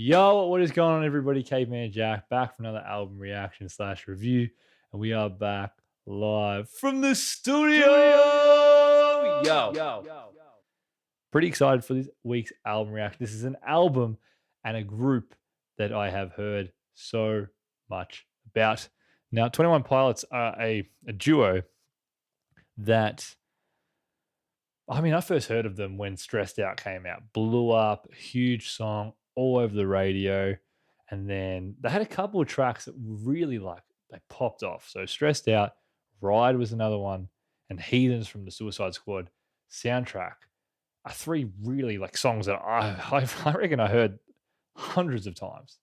Yo, what is going on, everybody? Caveman Jack back for another album reaction / review, and we are back live from the studio. Yo, pretty excited for this week's album reaction. This is an album and a group that I have heard so much about. Now, 21 Pilots are a duo that, I first heard of them when Stressed Out came out. Blew up, huge song, all over the radio. And then they had a couple of tracks that really they popped off. So Stressed Out, Ride was another one, and Heathens from the Suicide Squad soundtrack are three really songs that I reckon I heard hundreds of times,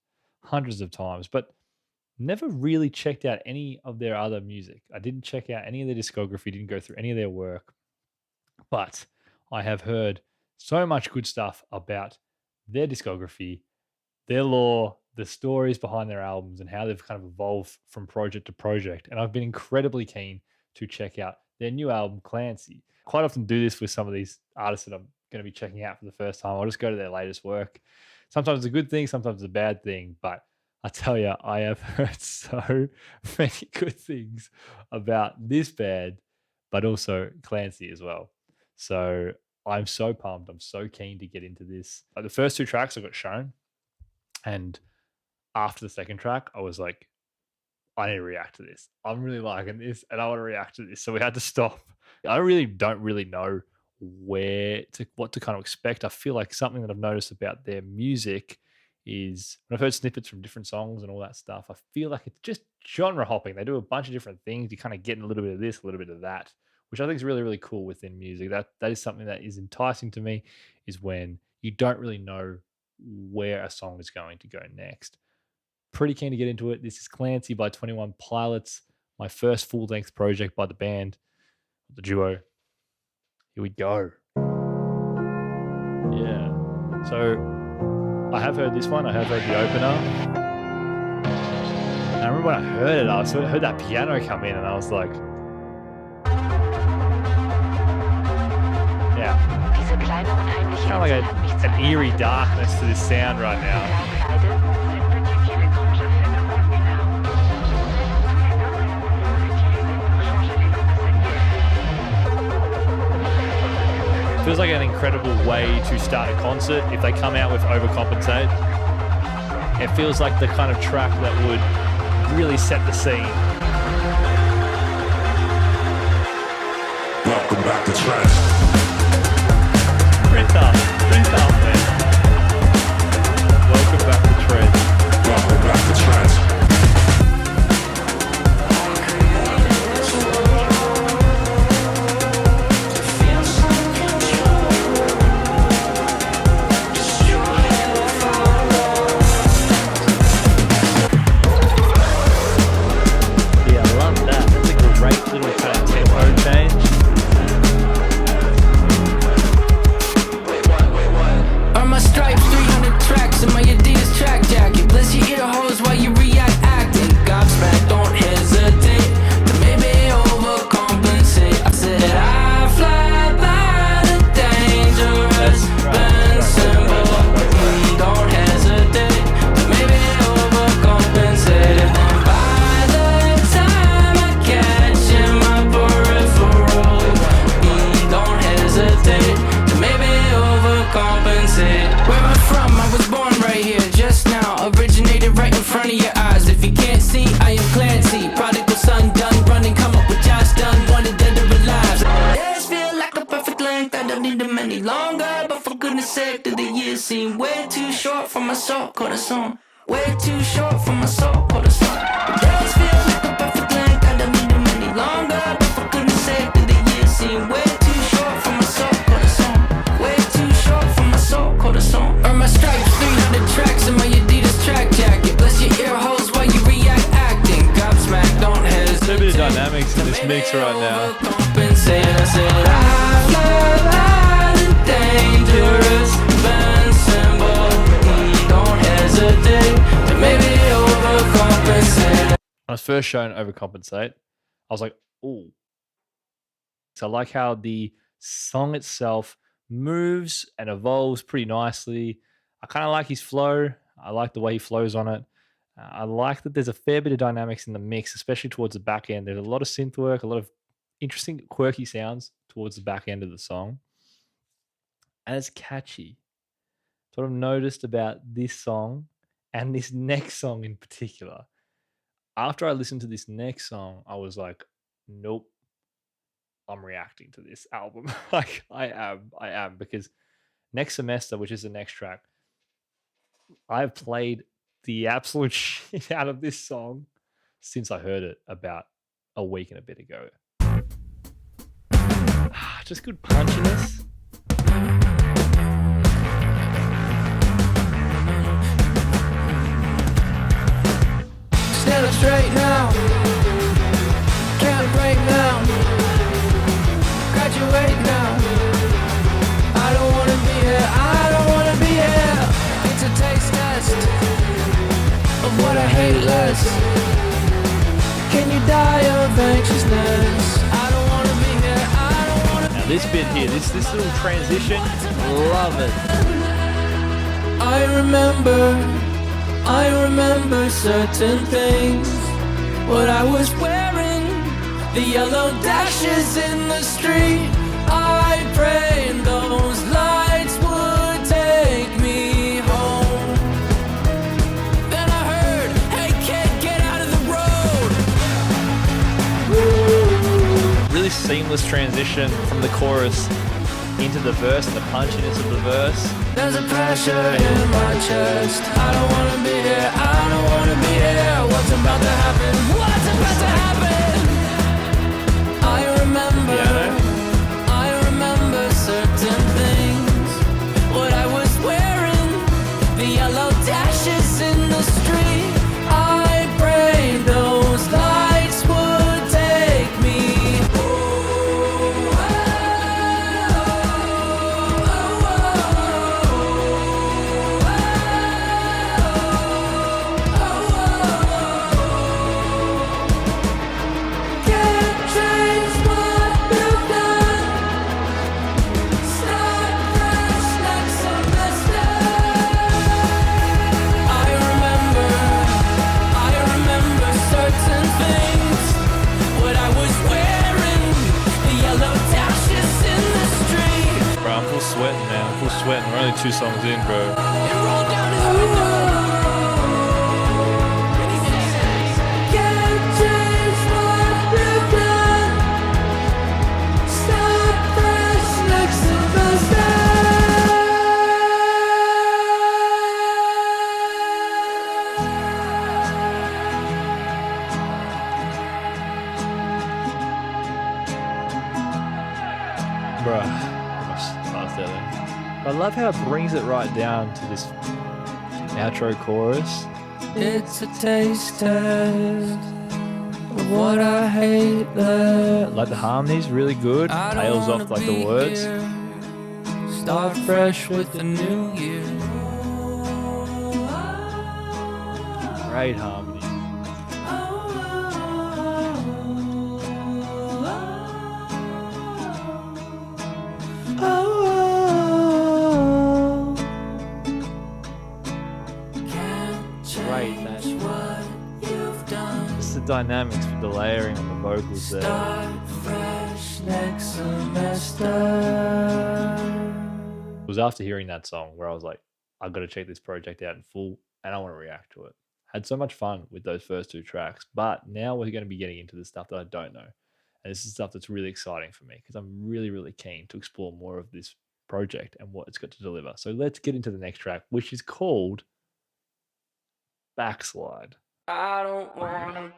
but never really checked out any of their other music. I didn't check out any of their discography, didn't go through any of their work, but I have heard so much good stuff about their discography, their lore, the stories behind their albums, and how they've kind of evolved from project to project. And I've been incredibly keen to check out their new album, Clancy. Quite often do this with some of these artists that I'm going to be checking out for the first time. I'll just go to their latest work. Sometimes it's a good thing, sometimes it's a bad thing, but I tell you, I have heard so many good things about this band, but also Clancy as well. So I'm so pumped. I'm so keen to get into this. The first two tracks I got shown, and after the second track, I was like, I need to react to this. I'm really liking this, and I want to react to this. So we had to stop. I don't really know what to kind of expect. I feel like something that I've noticed about their music is when I've heard snippets from different songs and all that stuff, I feel like it's just genre hopping. They do a bunch of different things. You kind of get a little bit of this, a little bit of that, which I think is really, really cool within music. That is something that is enticing to me, is when you don't really know where a song is going to go next. Pretty keen to get into it. This is Clancy by 21 Pilots, my first full-length project by the band, the duo. Here we go. Yeah. So I have heard this one. I have heard the opener. And I remember when I heard it, I heard that piano come in, and I was like, yeah. Kind of like an eerie darkness to this sound right now. Feels like an incredible way to start a concert if they come out with Overcompensate. It feels like the kind of track that would really set the scene. Welcome back to Trance. Pretty tough, man. Welcome back to Trance. Welcome back to Trance. Seem way too short for my soul, call the song. Way too short for my soul, call the song. Days feel like a perfect length, I don't need them any longer. But for goodness sake, do the years seem way too short for my soul, call the song. Way too short for my soul, call the song. Earn my stripes, 300 tracks in my Adidas track jacket. Bless your ear holes while you react acting. Gobsmack, don't hesitate. A bit of dynamics in this mix right now. Overcompensate, I said I fly by the dangerous band symbol. Don't hesitate to maybe overcompensate. When I was first shown Overcompensate, I was like, ooh. So I like how the song itself moves and evolves pretty nicely. I kind of like his flow. I like the way he flows on it. I like that there's a fair bit of dynamics in the mix, especially towards the back end. There's a lot of synth work, a lot of interesting, quirky sounds towards the back end of the song. And it's catchy. What I've noticed about this song and this next song in particular, after I listened to this next song, I was like, nope, I'm reacting to this album. Like I am, because Next Semester, which is the next track, I've played the absolute shit out of this song since I heard it about a week and a bit ago. Just good punchiness. Stand up straight now, can't break now, graduate now. I don't wanna be here, I don't wanna be here. It's a taste test of what I hate less. Can you die of anxiousness? I don't wanna be here, I don't wanna be here. Now this bit here, this little transition, love it. I remember certain things. What I was wearing, the yellow dashes in the street. I prayed those lights would take me home. Then I heard, hey kid, get out of the road. Really seamless transition from the chorus into the verse and the punchiness of the verse. There's a pressure in my chest. I don't wanna be here, I don't wanna be here. What's about to happen? What's about to happen? I remember certain things. What I was wearing, the yellow dashes in the street. I prayed those lights would take me home. Sweating now, full sweating. We're only 2 songs in, bro. Bruh. I love how it brings it right down to this outro chorus. It's a taste test of what I hate less. Like the harmony's really good, tails off like the words. Start fresh with the new year. Great harmony. Dynamics with the layering on the vocals there. Start fresh next semester. It was after hearing that song where I was like, I've got to check this project out in full and I want to react to it. Had so much fun with those first 2 tracks, but now we're going to be getting into the stuff that I don't know. And this is stuff that's really exciting for me because I'm really, really keen to explore more of this project and what it's got to deliver. So let's get into the next track, which is called Backslide. I don't wanna.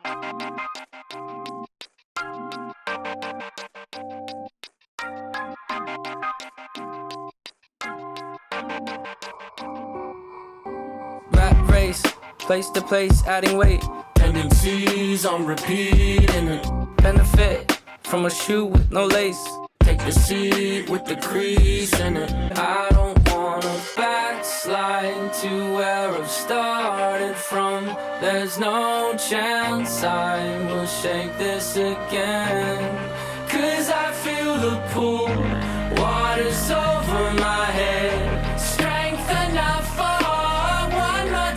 Rat race, place to place, adding weight. Tendencies on repeat and a benefit from a shoe with no lace. Take the seat with the crease in it. I don't wanna backslide to where I've started from. There's no chance I will shake this again. Cause I feel the pull, water's over my head. Strength enough for one more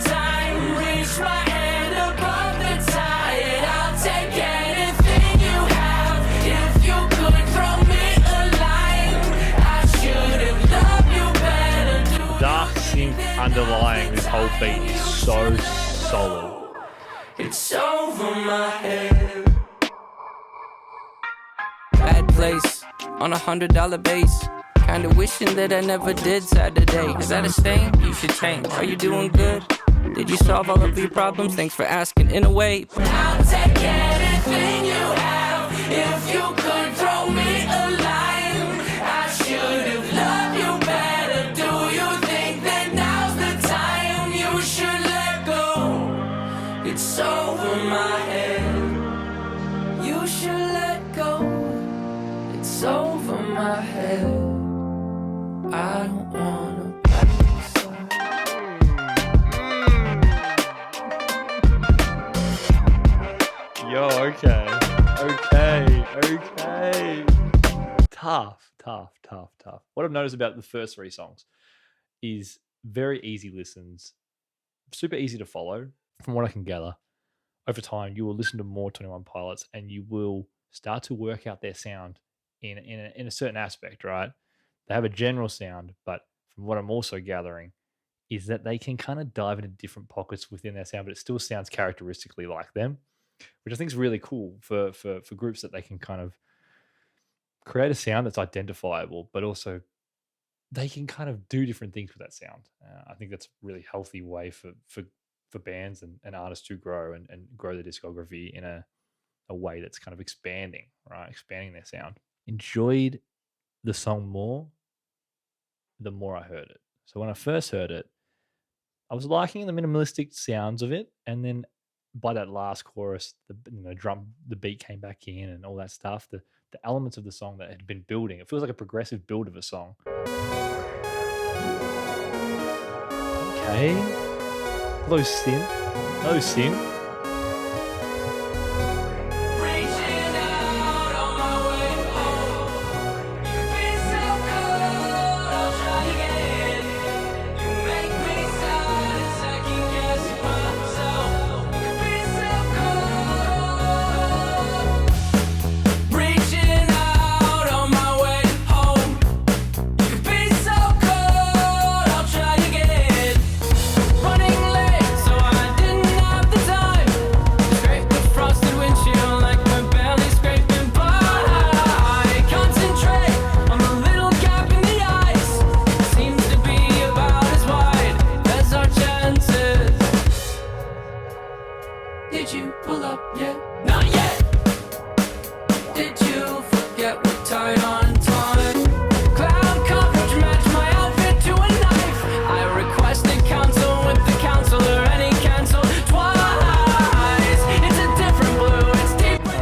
whole beat is so solid. It's over my head. Bad place on $100 base. Kinda wishing that I never did Saturday. Is that a stain? You should change. Are you doing good? Did you solve all of your problems? Thanks for asking. In a way, I'll take anything you have. If you could throw me a line, I should have loved you better. Do you think that now's the time you should let go? It's over my head. You should let go. It's over my head. I don't wanna backslide. Yo, okay. Tough. What I've noticed about the first three songs is very easy listens, super easy to follow. From what I can gather, over time, you will listen to more 21 Pilots and you will start to work out their sound in a certain aspect, right? They have a general sound, but from what I'm also gathering is that they can kind of dive into different pockets within their sound, but it still sounds characteristically like them, which I think is really cool for groups that they can kind of create a sound that's identifiable, but also they can kind of do different things with that sound. I think that's a really healthy way for bands and artists to grow and grow their discography in a way that's kind of expanding, right? Expanding their sound. Enjoyed the song more the more I heard it. So when I first heard it, I was liking the minimalistic sounds of it, and then by that last chorus, the beat came back in and all that stuff. The elements of the song that had been building, it feels like a progressive build of a song. Okay, low synth.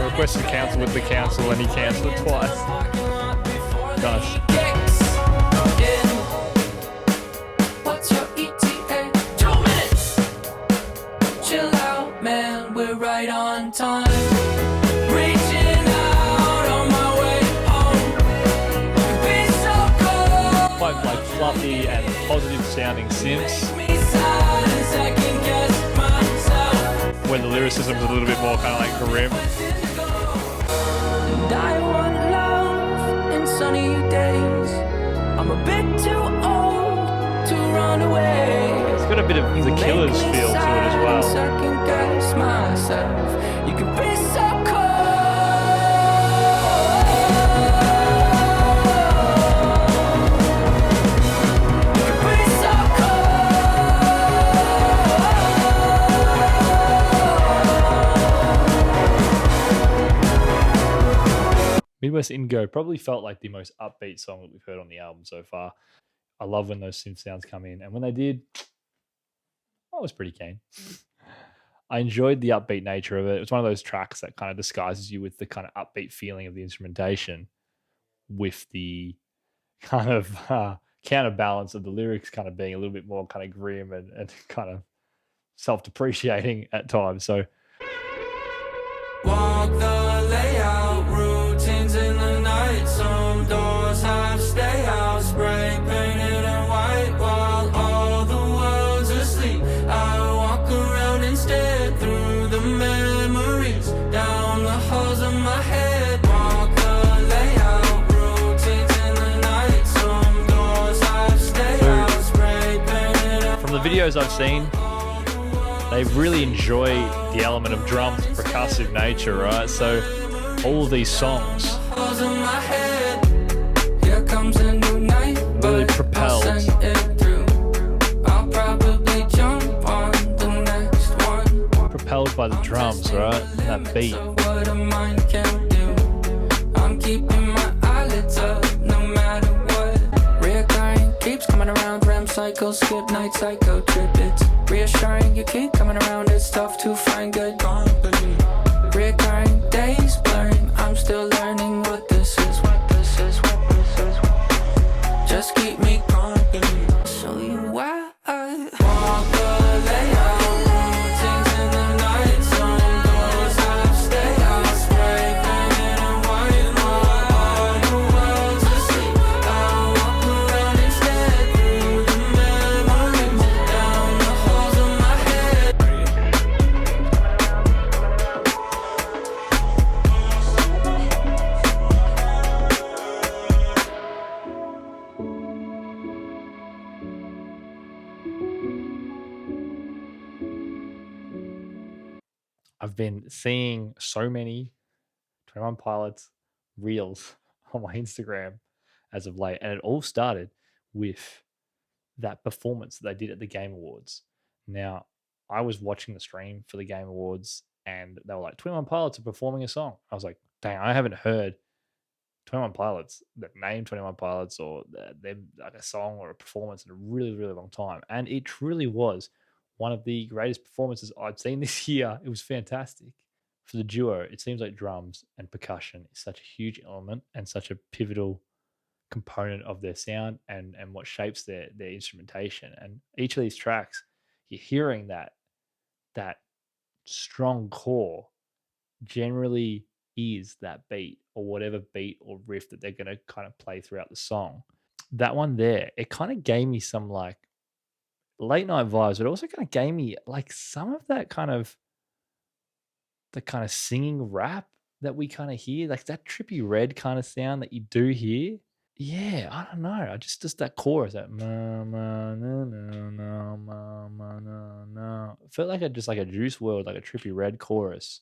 Requested counsel with the council and he cancelled it twice. Nice. What's your ETA? 2 minutes. Chill out, man, we're right on time. Reaching out on my way home. Be so cold. Quite like fluffy and positive sounding synths, when the lyricism's a little bit more kind of like grim. I want love in sunny days. I'm a bit too old to run away. It's got a bit of the Killers feel to it as well. Second guess myself. You can be so cold. You can be so Midwest Indigo probably felt like the most upbeat song that we've heard on the album so far. I love when those synth sounds come in, and when they did, I was pretty keen. I enjoyed the upbeat nature of it. It was one of those tracks that kind of disguises you with the kind of upbeat feeling of the instrumentation with the kind of counterbalance of the lyrics kind of being a little bit more kind of grim and kind of self-depreciating at times. So walk the layout, routines in the night. Some doors have stay out, spray painted and white while all the world's asleep. I walk around instead through the memories, down the halls of my head. Walk the layout, routines in the night. Some doors have stay out, spray painted and from the videos I've seen, they really enjoy the element of drums, percussive nature, right? So all of these songs really propelled by the drums, right? And that beat. I'm keeping my eyelids up no matter what. Reoccurring keeps coming around. REM cycle, skip night psycho trip. It's reassuring you keep coming around. It's tough to find good company. Reoccurring days blurring. I'm still learning what this is. Just keep me company. Show you why I walk the layout. Things in the night zone. Doors half stay out. Spray painted and white. All the world's asleep. I walk around instead through the memories. Down the halls of my head. I've been seeing so many 21 Pilots reels on my Instagram as of late, and it all started with that performance that they did at the Game Awards. Now, I was watching the stream for the Game Awards, and they were like, 21 Pilots are performing a song. I was like, dang, I haven't heard 21 Pilots, that name 21 Pilots, or them like a song or a performance in a really, really long time. And it truly was one of the greatest performances I'd seen this year. It was fantastic. For the duo, it seems like drums and percussion is such a huge element and such a pivotal component of their sound and what shapes their instrumentation. And each of these tracks, you're hearing that strong core generally is that beat or whatever beat or riff that they're going to kind of play throughout the song. That one there, it kind of gave me some like late night vibes, but it also kind of gave me like some of that kind of the kind of singing rap that we kind of hear, like that Trippy Red kind of sound that you do hear. Yeah, I don't know. I just that chorus, that ma, ma, na, na, na, ma, ma, na, na. It felt like just like a Juice WRLD, like a Trippy Red chorus.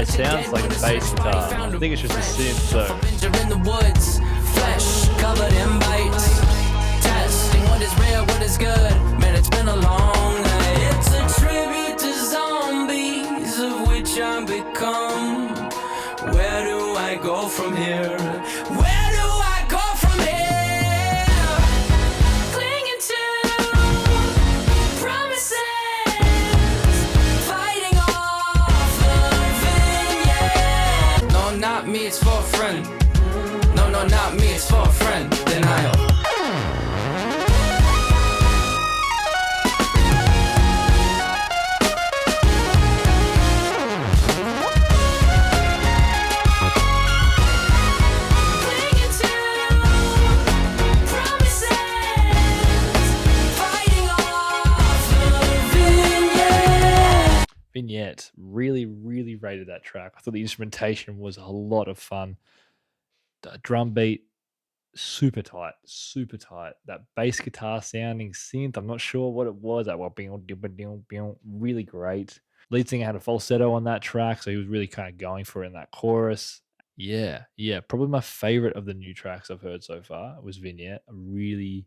Sounds like a bass guitar. I think it's just a synth though. In the woods, flesh covered in bites. Testing what is real, what is good. Man, it's been a long night. It's a tribute to zombies of which I've become. Where do I go from here? Where do I go from here? Clinging to promises. Not me, it's for a friend. No, not me, it's for a friend. Denial. Vignette really rated that track. I thought the instrumentation was a lot of fun. The drum beat super tight, super tight. That bass guitar sounding synth, I'm not sure what it was. That really great. Lead singer had a falsetto on that track, so he was really kind of going for it in that chorus. Yeah, probably my favorite of the new tracks I've heard so far was Vignette. I really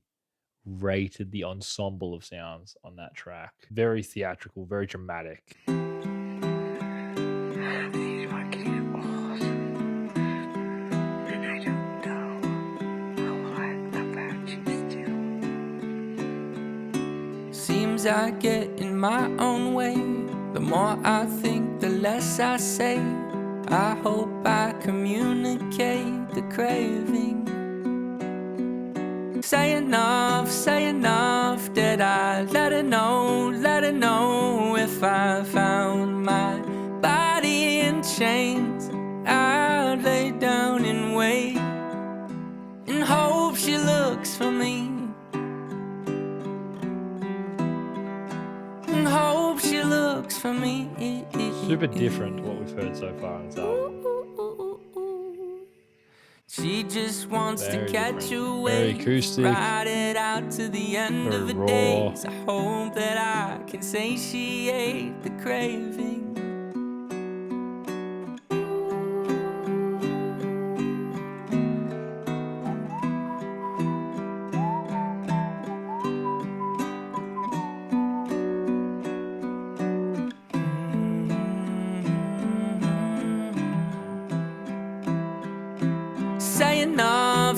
rated the ensemble of sounds on that track. Very theatrical, very dramatic. Seems I get in my own way. The more I think, the less I say. I hope I communicate the craving. Say enough that I let her know if I found my body in chains. I'd lay down and wait and hope she looks for me. And hope she looks for me. Super different to what we've heard so far on this album. She just wants Very to catch different. you Very away, acoustic. ride it out to the end Very of the raw. days. I hope that I can satiate the craving.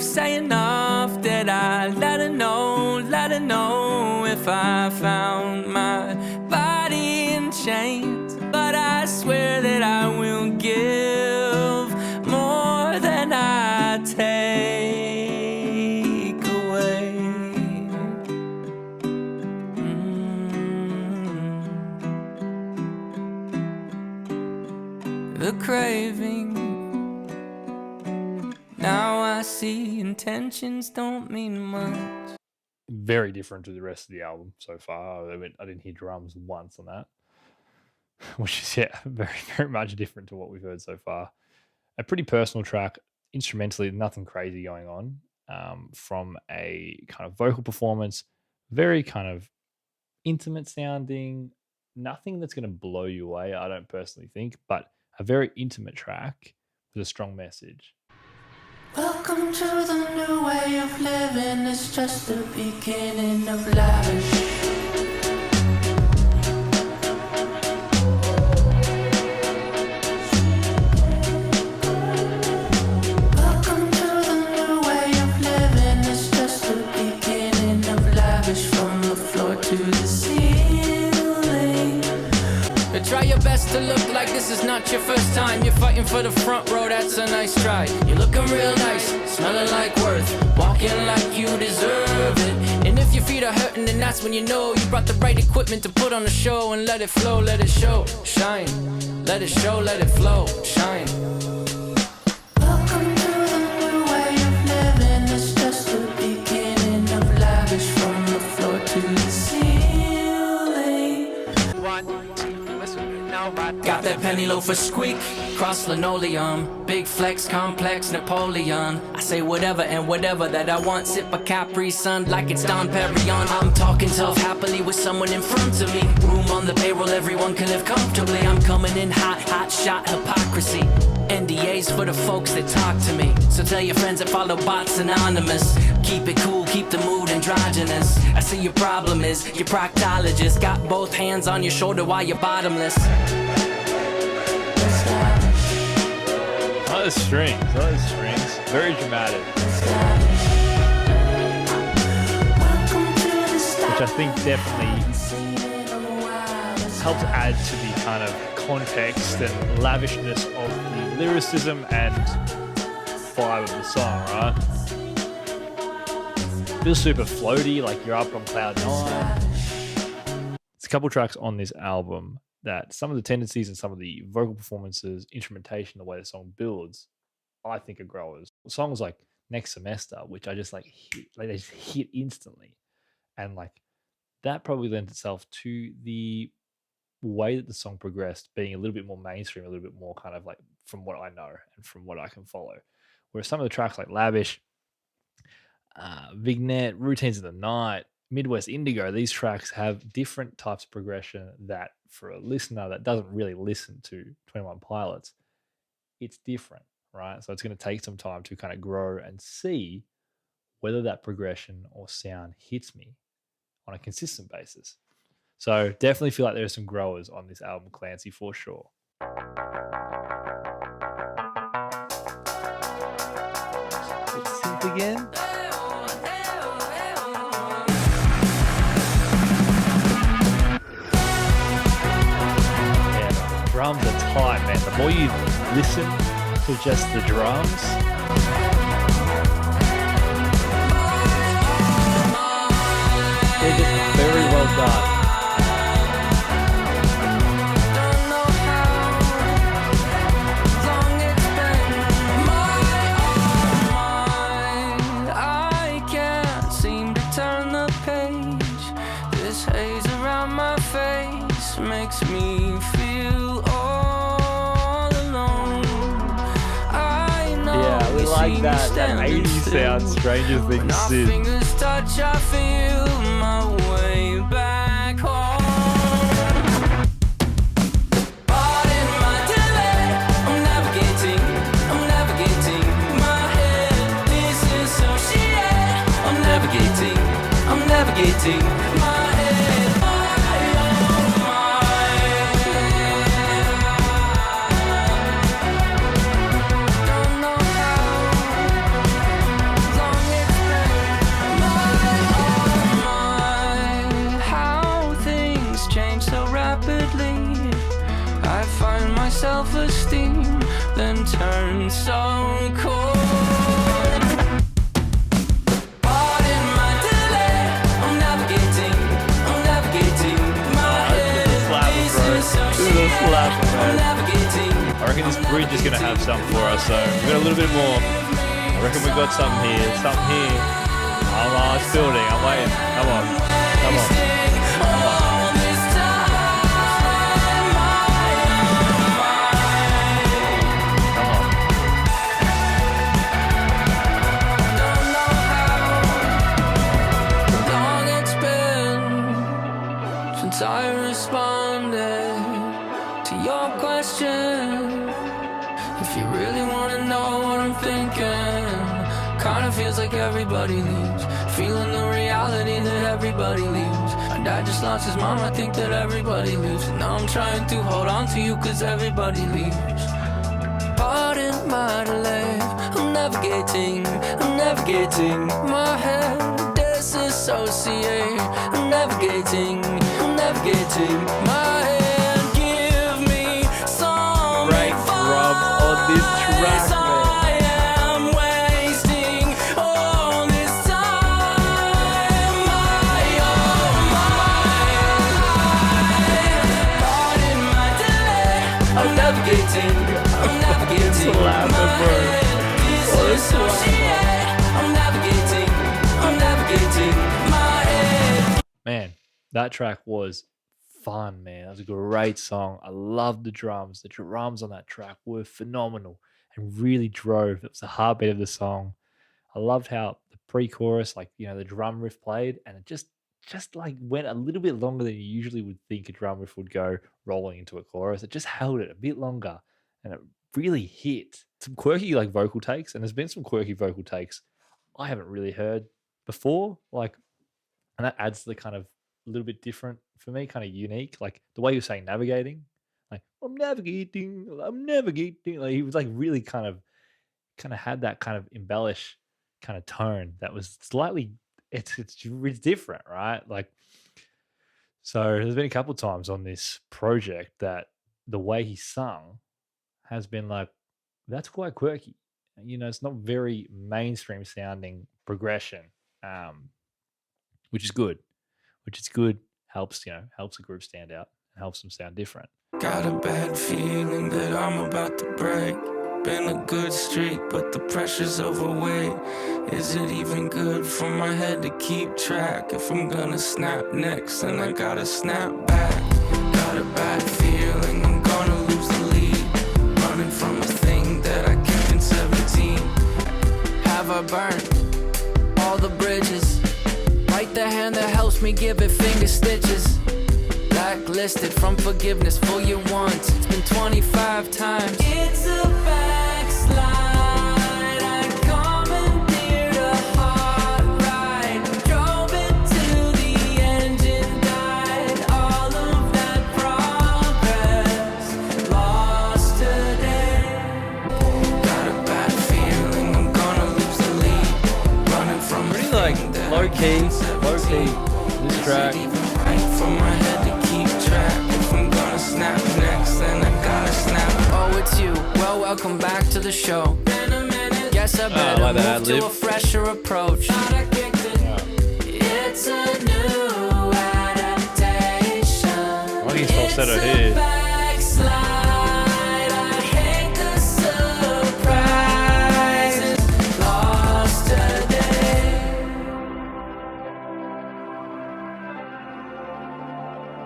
Say enough that I let her know if I found my body in chains. But I swear that I will give more than I take away. The craving. Now I see intentions don't mean much. Very different to the rest of the album so far. I didn't hear drums once on that, which is very, very much different to what we've heard so far. A pretty personal track, instrumentally, nothing crazy going on. From a kind of vocal performance, very kind of intimate sounding, nothing that's going to blow you away, I don't personally think, but a very intimate track with a strong message. Welcome to the new way of living. It's just the beginning of Lavish. Welcome to the new way of living. It's just the beginning of Lavish. From the floor to the ceiling. Try your best to look like this is not your first time. You're fighting for the front row, that's a nice try. You're looking real nice, smelling like worth, walking like you deserve it. And if your feet are hurting, then that's when you know you brought the right equipment to put on the show. And let it flow, let it show, shine. Let it show, let it flow, shine. Welcome to the new way of living. It's just the beginning of Lavish. From the floor to the ceiling. Got that penny loafer squeak, cross linoleum, big flex, complex, Napoleon. I say whatever and whatever that I want, sip a Capri Sun like it's Dom Perignon. I'm talking tough happily with someone in front of me. Room on the payroll, everyone can live comfortably. I'm coming in hot, hot shot hypocrisy. NDAs for the folks that talk to me. So tell your friends that follow bots anonymous. Keep it cool, keep the mood androgynous. I see your problem is your proctologist got both hands on your shoulder while you're bottomless. Oh, the strings. Very dramatic. Which I think definitely helps add to the kind of context and lavishness of the lyricism and vibe of the song, right? Feels super floaty, like you're up on cloud nine. There's a couple tracks on this album that some of the tendencies and some of the vocal performances, instrumentation, the way the song builds, I think are growers. Songs like Next Semester, which I just they just hit instantly. And like that probably lends itself to the way that the song progressed being a little bit more mainstream, a little bit more kind of like from what I know and from what I can follow. Whereas some of the tracks like Lavish, Vignette, Routines of the Night, Midwest Indigo. These tracks have different types of progression that for a listener that doesn't really listen to 21 Pilots, it's different, right? So it's going to take some time to kind of grow and see whether that progression or sound hits me on a consistent basis. So definitely feel like there are some growers on this album, Clancy, for sure. It's synth again. Yeah, drums are tight, man. The more you listen to just the drums, they're just very well done. Makes me feel all alone. I know. Yeah, we like that 80s sound, Stranger Things synth. Fingers touch, I feel my way back home. But in my delay, I'm navigating my head. Disassociate. I'm navigating my head. Self-esteem then turns so cold. But in my delay, I'm navigating my head. I'm navigating. I reckon this bridge is going to have something for us, so we've got a little bit more. I reckon we've got something here. It's building. I'm waiting. Come on. I responded to your question. If you really want to know what I'm thinking, kinda feels like everybody leaves, feeling the reality that everybody leaves. My dad just lost his mom, I think that everybody leaves. And now I'm trying to hold on to you cause everybody leaves. Pardon my delay, I'm navigating my head. Disassociate, I'm navigating my head. Give me some Great drums on this track, man. I am wasting all this time. Pardon my delay, I'm navigating my head. Disassociate, I'm navigating my head. Man, that track was fun, man. That was a great song. I loved the drums. The drums on that track were phenomenal and really drove. It was the heartbeat of the song. I loved how the pre-chorus, like, the drum riff played, and it just like went a little bit longer than you usually would think a drum riff would go rolling into a chorus. It just held it a bit longer, and it really hit. Some quirky like vocal takes, and there's been some quirky vocal takes I haven't really heard before, like, and that adds the kind of a little bit different for me, kind of unique. Like the way you're saying navigating, like I'm navigating. Like he was like really kind of had that kind of embellish kind of tone that was slightly it's different, right? Like, so there's been a couple times on this project that the way he sung has been like, that's quite quirky. It's not very mainstream sounding progression, which is good. Helps the group stand out and helps them sound different. Got a bad feeling that I'm about to break. Been a good streak, but the pressure's overweight. Is it even good for my head to keep track? If I'm gonna snap next, then I gotta snap back. Got a bad feeling I'm gonna lose the lead. Running from a thing that I kept in 17. Have I burned all the bridges. Write the hand that helps me give it finger stitches. Blacklisted from forgiveness for you once. It's been 25 times. It's a backslide. I commandeered a hard ride. Drove it till the engine died. All of that progress lost today. Got a bad feeling I'm gonna lose the lead. Running from Pretty like low key, this track. right from my head to keep track. If I'm gonna snap next, then I gotta snap. Oh, it's you. Well, welcome back to the show. Guess I better like that move to ad-lib. a fresher approach. It's a new adaptation. I think it's falsetto It's a here. backslide. I hate the surprises. Lost today.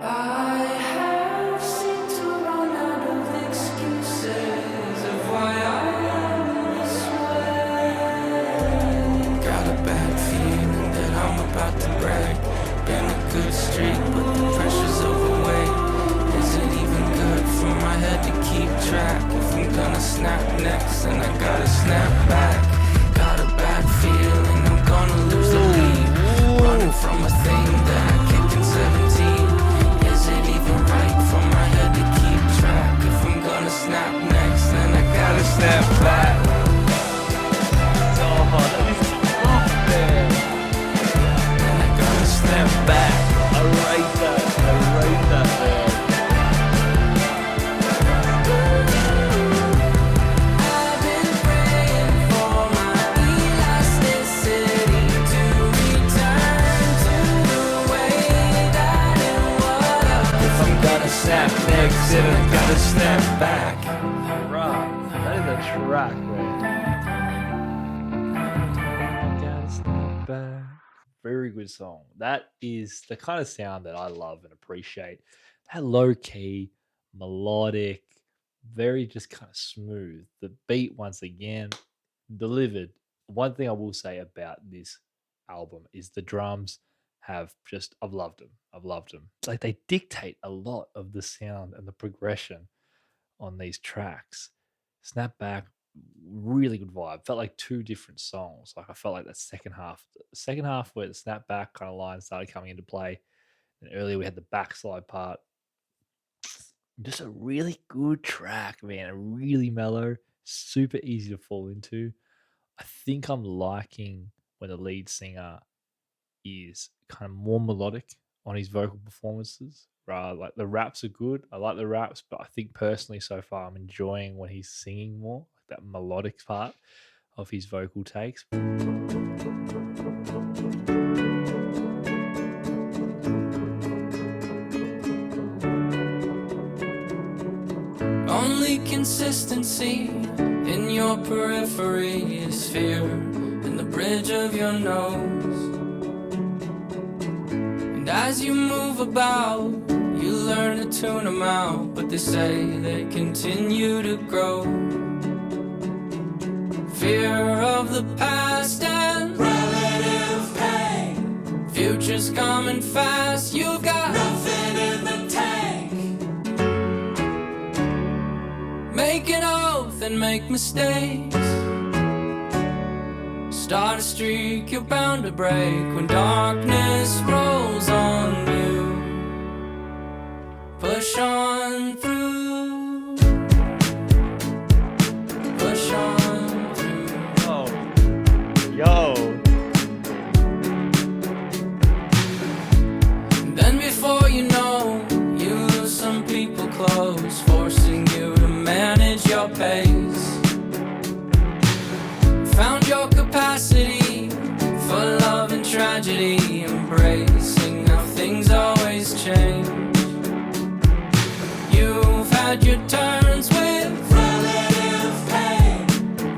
I have seemed to run out of excuses of why I am this way. Got a bad feeling that I'm about to break. Been a good streak, but the pressure's overweight. Is it even good for my head to keep track? If I'm gonna snap next, then I gotta snap back. Got a bad feeling I'm gonna lose the lead. Running from a thing that I kicked in 17. Is it even right for my head to keep track? If I'm gonna snap next, then I gotta snap back. Oh, that is tough, man. Then I gotta snap back. I rate that, man. I've been praying for my elasticity to return to the way that it was. If I'm gonna snap next, then I gotta snap back. Right. That is a track, man. Gotta snap back. Very good song. That is the kind of sound that I love and appreciate. That low key, melodic, very just kind of smooth. The beat, once again, delivered. One thing I will say about this album is the drums have just, I've loved them. It's like they dictate a lot of the sound and the progression on these tracks. Snapback, really good vibe. Felt like two different songs. Like I felt like that second half where the snapback kind of line started coming into play. And earlier we had the backslide part. Just a really good track, man. A really mellow, super easy to fall into. I think I'm liking when the lead singer is kind of more melodic on his vocal performances. Rather, like the raps are good. I like the raps, but I think personally so far I'm enjoying when he's singing more, like that melodic part of his vocal takes. Only consistency in your periphery is fear in the bridge of your nose. And as you move about, you learn to tune them out, but they say they continue to grow. Fear of the past and relative pain. Future's coming fast, you've got nothing in the tank. Make an oath and make mistakes. Start a streak you're bound to break when darkness rolls on you. Push on through. Push on through. Yo. Then before you know, you lose some people close, forcing you to manage your pace. Found your capacity for love and tragedy, embracing how things always change. You've had your turns with relative pain,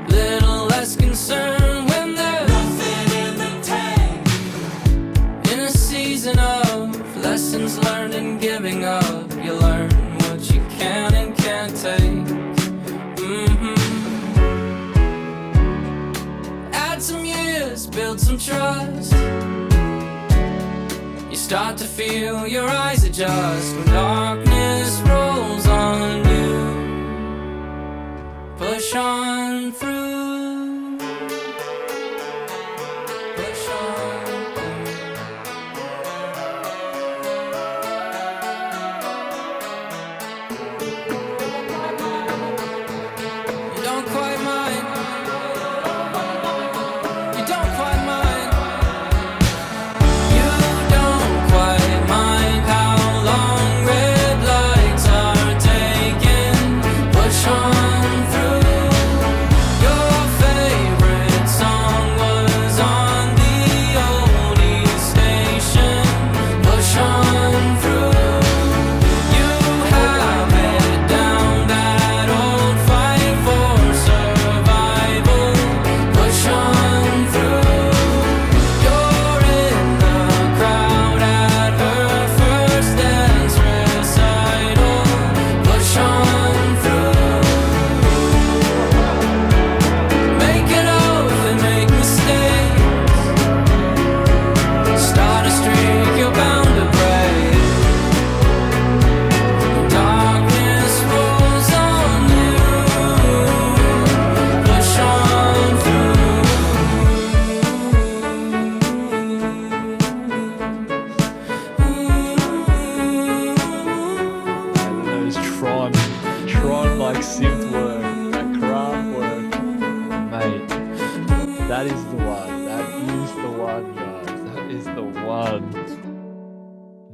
little less concern when there's nothing in the tank. In a season of lessons learned and giving up, you learn what you can and can't take. Add some years, build some don't trust. You start to feel your eyes adjust when darkness rolls on you. Push on through. Push on through. You don't quite mind. You don't quite mind. You don't quite mind how long red lights are taken. Push on through. Your favorite song was on the Oldies Station. Push on through. You have it down, that old fight for survival. Push on through. You're in the crowd at her first dance recital. Push on through. Make it up and make mistakes. Start a streak you're bound to break. Darkness rolls on you. Push on through. Those Tron like synth work, that craft work, mate. That is the one. That is the one, guys. That is the one.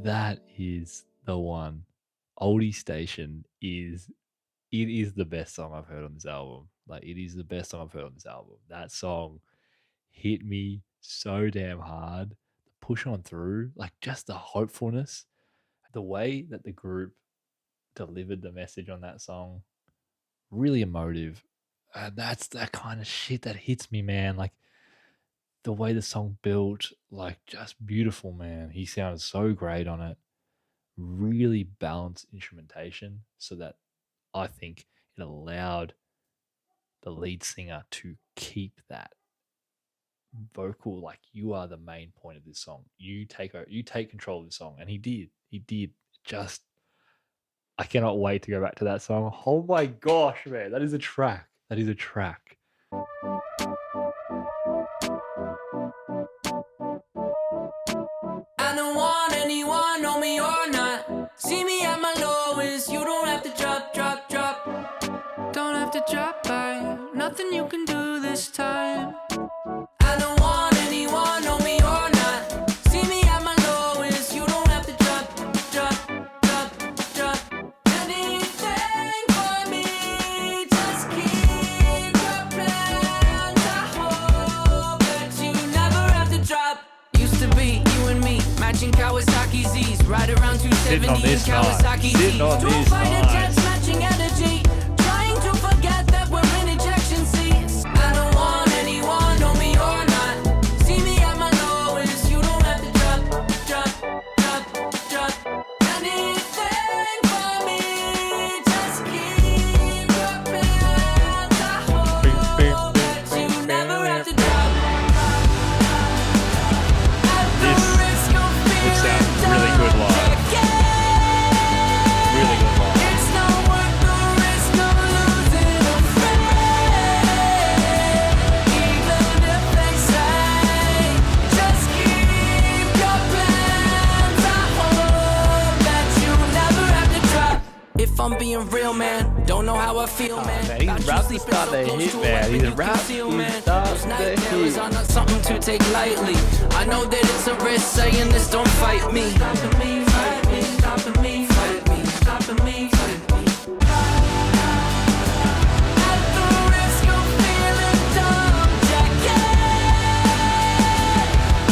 That is the one. Oldie Station is the best song I've heard on this album. Like, it is the best song I've heard on this album. That song hit me so damn hard. The push on through, like just the hopefulness, the way that the group delivered the message on that song, really emotive. That's that kind of shit that hits me, man. Like the way the song built, like just beautiful, man. He sounded so great on it. Really balanced instrumentation, so that I think it allowed the lead singer to keep that vocal, like, you are the main point of this song. You take control of the song, and he did. Just, I cannot wait to go back to that song. Oh my gosh, man, that is a track. I don't want anyone, know me or not. See me at my lowest. You don't have to drop. Don't have to drop by. Nothing you can do this time. I don't want anyone, know me or not. See me at my lowest. You don't have to drop. Anything for me. Just keep your plans. I hope that you never have to drop. Used to be you and me, matching Kawasaki Z's, right around 270 in Kawasaki Z's. Two fighter jets, matching energy. Trying to forget that we're in ejection seats. I don't want anyone, know me or not. See me at my lowest. You don't have to drop. Anything for me. Just keep your plans. I hope that you never have to drop. At the risk of would sound feeling really good live. Really good live. It's not worth the risk of losing a friend. Even if they say, just keep your plans. I hope that you never have to drop. If I'm being real, man, don't know how I feel, man. man, these Got you raps sleeping start so to close hit, to a man. weapon These you raps conceal, man. start Those to night terrors hit. are not something to take lightly. I know that it's a risk saying this, don't fight me. Stopping me, fight me, stopping me, fight me, stopping me, fight me. At the risk of feeling dumb,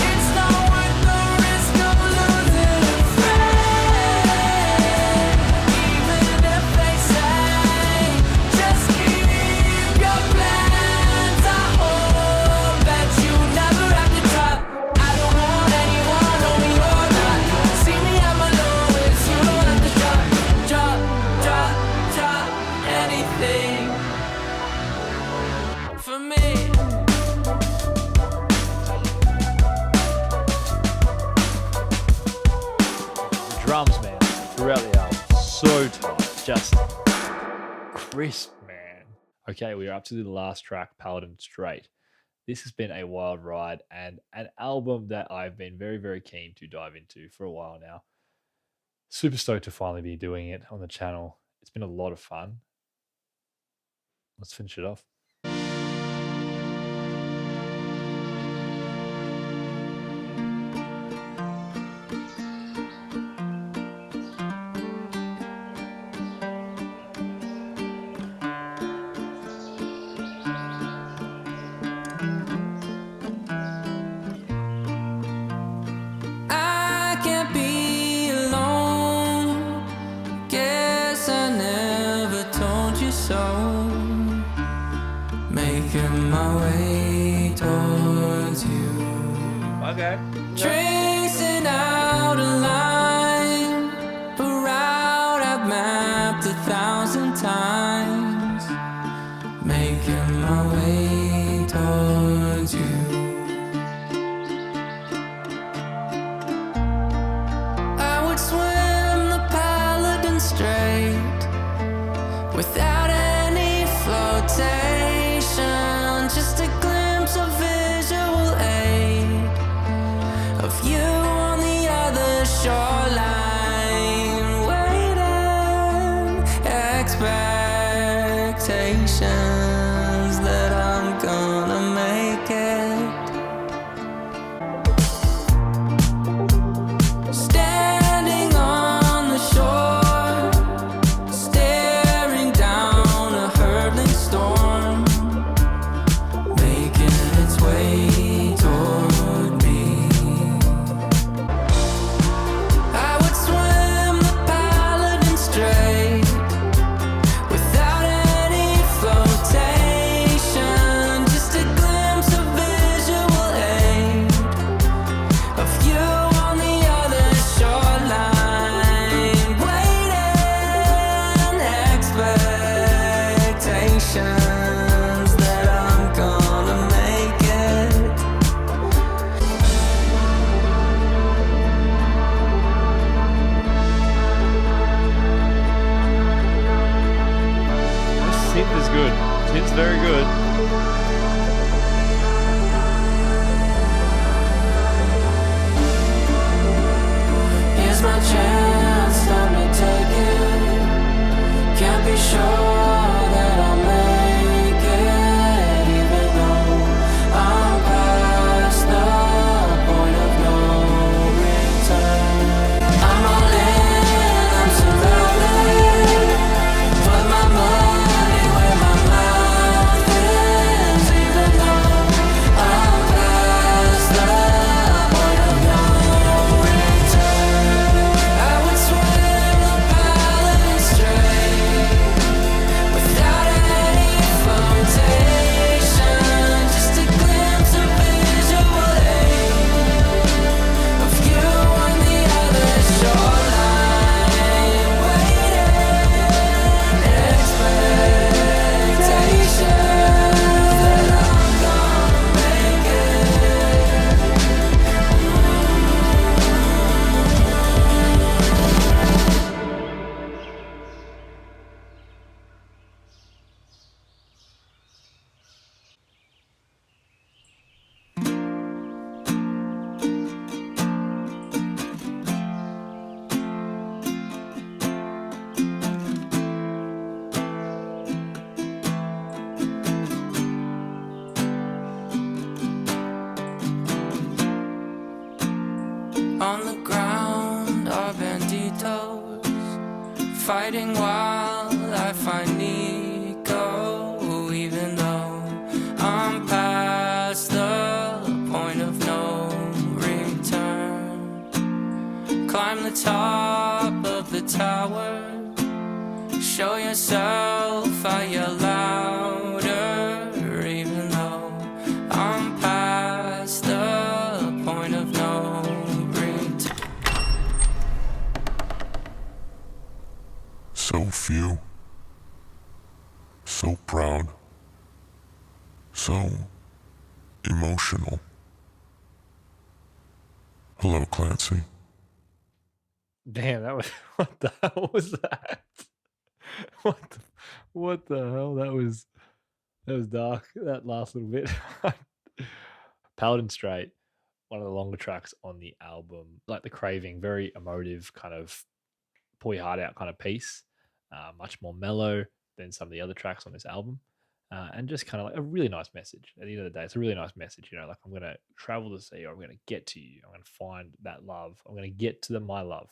it's not worth the risk of losing a friend. Even if they say, just keep your plans. I hope that you never have to drop. I don't want anyone, know me or not. See me at drums, man, throughout the album, so tight, just crisp, man. Okay, we are up to the last track, Paladin Strait. This has been a wild ride and an album that I've been very, very keen to dive into for a while now. Super stoked to finally be doing it on the channel. It's been a lot of fun. Let's finish it off. I can't be alone. Guess I never told you so. Making my way towards you. Okay. Tracing out a line, a route I've mapped 1,000 times. Making my way towards you. I would swim the Paladin Strait without any flotation, just a glimpse of visual aid of you on the other shoreline, waiting expectations that I'm gonna make it. Standing on the shore, staring down a hurtling storm, making its way toward me. I would swim the Paladin Strait without any flotation, just a glimpse of visual aid of you on the other shoreline, waiting expectations that I'm gonna make it. This synth is good. Synth's very good. Here's my chance, time to take it. Can't be sure that I'll make it, even though I'm past the point of no return. I'm all in, I'm surrounded. Put my money where my mouth is, even though I'm past the point of no return. I would swim the Paladin Strait without any flotation, just a glimpse of visual aid of you on the other shoreline, waiting expectations that I'm gonna make on the ground are banditos, fighting while I find Nico, even though I'm past the point of no return. Climb the top of the tower, show yourself, I yell louder, even though I'm past the point of no return. So few. So proud. So emotional. Hello, Clancy. Damn, that was what the hell was that? What the, what the hell? That was dark. That last little bit. Paladin Strait, one of the longer tracks on the album, like the Craving, very emotive, kind of pull your heart out kind of piece. Much more mellow than some of the other tracks on this album. And just kind of like a really nice message. At the end of the day, it's a really nice message. You know, like I'm going to travel to see you. I'm going to get to you. I'm going to find that love. I'm going to get to my love.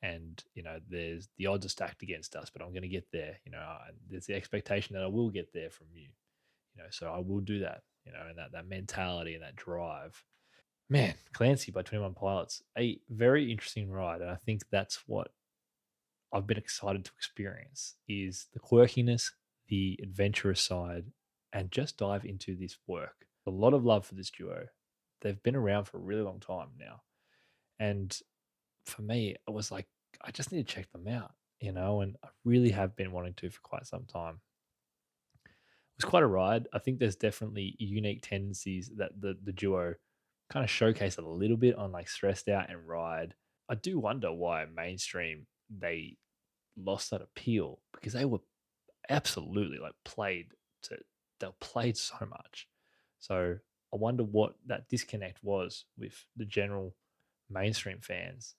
And, you know, there's the odds are stacked against us, but I'm going to get there. You know, and there's the expectation that I will get there from you. You know, so I will do that. You know, and that mentality and that drive. Man, Clancy by 21 Pilots, a very interesting ride. And I think that's what I've been excited to experience is the quirkiness, the adventurous side, and just dive into this work. A lot of love for this duo. They've been around for a really long time now. And for me, it was like, I just need to check them out, you know, and I really have been wanting to for quite some time. It was quite a ride. I think there's definitely unique tendencies that the duo kind of showcase a little bit on like Stressed Out and Ride. I do wonder why mainstream they lost that appeal because they were absolutely like they were played so much. So I wonder what that disconnect was with the general mainstream fans.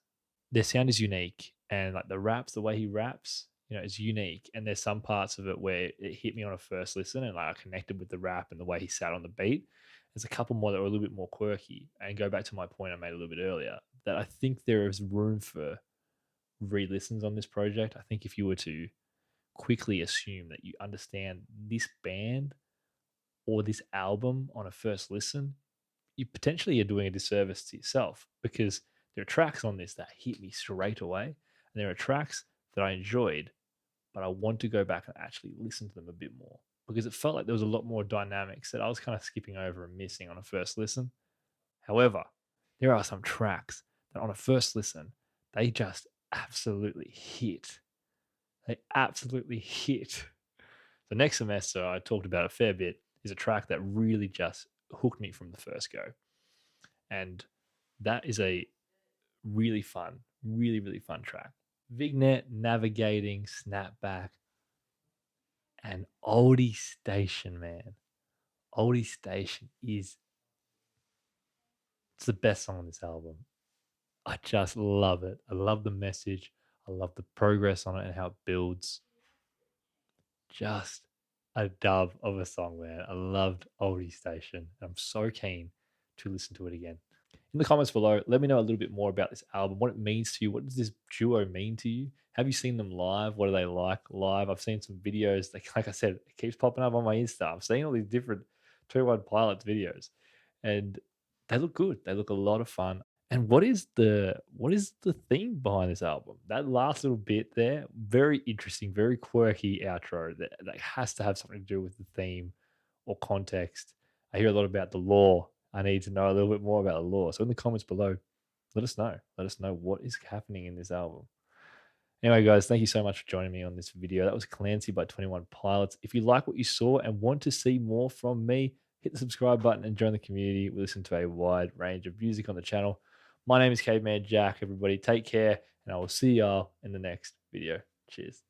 Their sound is unique and like the raps, the way he raps, you know, is unique. And there's some parts of it where it hit me on a first listen and like I connected with the rap and the way he sat on the beat. There's a couple more that were a little bit more quirky. And go back to my point I made a little bit earlier, that I think there is room for re-listens on this project. I think if you were to quickly assume that you understand this band or this album on a first listen, you potentially are doing a disservice to yourself because there are tracks on this that hit me straight away. And there are tracks that I enjoyed, but I want to go back and actually listen to them a bit more because it felt like there was a lot more dynamics that I was kind of skipping over and missing on a first listen. However, there are some tracks that on a first listen, they just absolutely hit. They absolutely hit. The Next Semester, I talked about a fair bit, is a track that really just hooked me from the first go. And that is a really fun, really, really fun track. Vignette, Navigating, Snapback, and Oldies Station, man. Oldies Station it's the best song on this album. I just love it. I love the message. I love the progress on it and how it builds. Just a dove of a song, man. I loved Oldie Station. I'm so keen to listen to it again. In the comments below, let me know a little bit more about this album, what it means to you. What does this duo mean to you? Have you seen them live? What are they like live? I've seen some videos. Like I said, it keeps popping up on my Insta. I'm seeing all these different 21 Pilots videos, and they look good. They look a lot of fun. And what is the theme behind this album? That last little bit there, very interesting, very quirky outro that has to have something to do with the theme or context. I hear a lot about the lore. I need to know a little bit more about the lore. So in the comments below, let us know. Let us know what is happening in this album. Anyway, guys, thank you so much for joining me on this video. That was Clancy by 21 Pilots. If you like what you saw and want to see more from me, hit the subscribe button and join the community. We listen to a wide range of music on the channel. My name is Caveman Jack. Everybody take care, and I will see y'all in the next video. Cheers.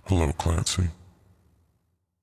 Hello, Clancy.